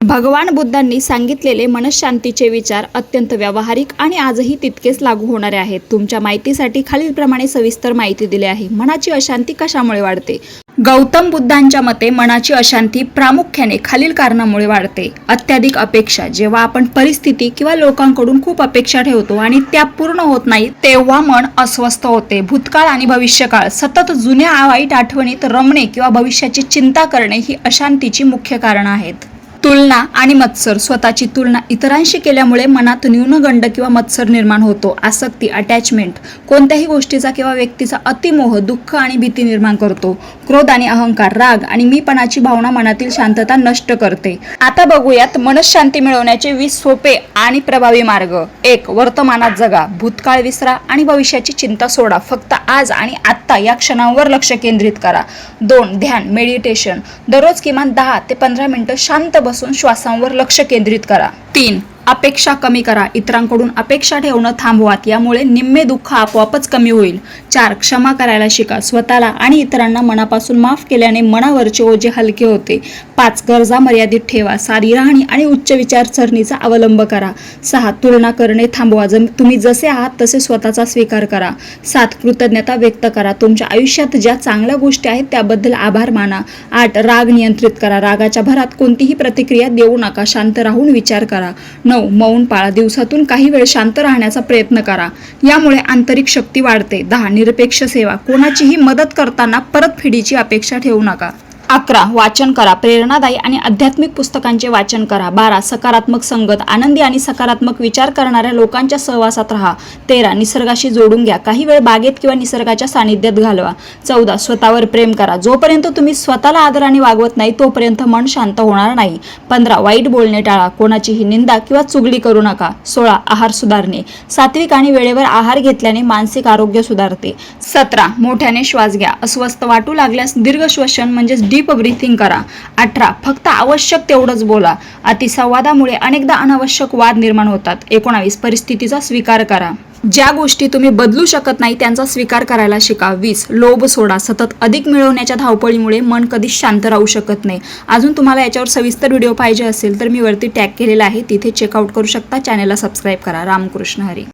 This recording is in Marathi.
भगवान बुद्धांनी सांगितलेले मनःशांतीचे विचार अत्यंत व्यावहारिक आणि आजही तितकेच लागू होणारे आहेत। तुमच्या माहितीसाठी खालीलप्रमाणे सविस्तर माहिती दिली आहे। मनाची अशांती कशामुळे वाढते? गौतम बुद्धांच्या मते मनाची अशांती प्रामुख्याने खालील कारणामुळे वाढते। अत्याधिक अपेक्षा। जेव्हा आपण परिस्थिती किंवा लोकांकडून खूप अपेक्षा ठेवतो आणि त्या पूर्ण होत नाही तेव्हा मन अस्वस्थ होते। भूतकाळ आणि भविष्यकाळ। सतत जुन्या वाईट आठवणीत रमणे किंवा भविष्याची चिंता करणे ही अशांतीची मुख्य कारणं आहेत। तुलना आणि मत्सर। स्वतःची तुलना इतरांशी केल्यामुळे मनात न्यूनगंड किंवा मत्सर निर्माण होतो। आसक्ती अटॅचमेंट। कोणत्याही गोष्टीचा किंवा व्यक्तीचा अतिमोह दुःख आणि भीती निर्माण करतो। क्रोध आणि अहंकार। राग आणि मीपणाची भावना मनातील शांतता नष्ट करते। आता बघूयात मनःशांती मिळवण्याचे 20 सोपे आणि प्रभावी मार्ग। 1. वर्तमानात जगा। भूतकाळ विसरा आणि भविष्याची चिंता सोडा। फक्त आज आणि आत्ता या क्षणांवर लक्ष केंद्रित करा। 2. ध्यान मेडिटेशन। दररोज किमान 10 ते 15 मिनिटं शांत बसून श्वासांवर लक्ष केंद्रित करा। 3. अपेक्षा कमी करा। इतरांकडून अपेक्षा ठेवणं थांबवा, यामुळे निम्मे दुःख आपोआपच कमी होईल। 4. क्षमा करायला शिका। स्वतःला आणि इतरांना मनापासून माफ केल्याने मनावरचे ओझे हलके होते। 5. गरजा मर्यादित ठेवा। साधी राहणी आणि उच्च विचारसरणीचा अवलंब करा। 6. तुलना करणे थांबवा। तुम्ही जसे आहात तसे स्वतःचा स्वीकार करा। 7. कृतज्ञता व्यक्त करा। तुमच्या आयुष्यात ज्या चांगल्या गोष्टी आहेत त्याबद्दल आभार माना। 8. राग नियंत्रित करा। रागाच्या भरात कोणतीही प्रतिक्रिया देऊ नका, शांत राहून विचार करा। 9. मौन पाळा। दिवसातून काही वेळ शांत राहण्याचा प्रयत्न करा, यामुळे आंतरिक शक्ती वाढते। 10. निरपेक्ष सेवा। कोणाचीही मदत करताना परतफेडीची अपेक्षा ठेवू नका। 11. वाचन करा। प्रेरणादायी आणि आध्यात्मिक पुस्तकांचे वाचन करा। 12. सकारात्मक संगत। आनंदी आणि सकारात्मक विचार करणाऱ्या लोकांच्या सहवासात राहा। 13. निसर्गाशी जोडून घ्या। काही वेळ बागेत किंवा निसर्गाच्या सानिध्यात घालवा। 14. स्वतःवर प्रेम करा। जोपर्यंत तुम्ही स्वतःला आदराने वागवत नाही तोपर्यंत मन शांत होणार नाही। 15. वाईट बोलणे टाळा। कोणाचीही निंदा किंवा चुगली करू नका। 16. आहार सुधारणे। सात्विक आणि वेळेवर आहार घेतल्याने मानसिक आरोग्य सुधारते। 17. मोठ्याने श्वास घ्या। अस्वस्थ वाटू लागल्यास दीर्घ श्वसन म्हणजेच डीप ब्रीथिंग करा। 18. फक्त आवश्यक तेवढंच बोला। अतिसंवादामुळे अनेकदा अनावश्यक वाद निर्माण होतात। 19. परिस्थितीचा स्वीकार करा। ज्या गोष्टी तुम्ही बदलू शकत नाही त्यांचा स्वीकार करायला शिका। 20. लोभ सोडा। सतत अधिक मिळवण्याच्या धावपळीमुळे मन कधीच शांत राहू शकत नाही। अजून तुम्हाला याच्यावर सविस्तर व्हिडिओ पाहिजे असेल तर मी वरती टॅग केलेला आहे, तिथे चेकआउट करू शकता। चॅनलला सबस्क्राईब करा। रामकृष्ण हरी।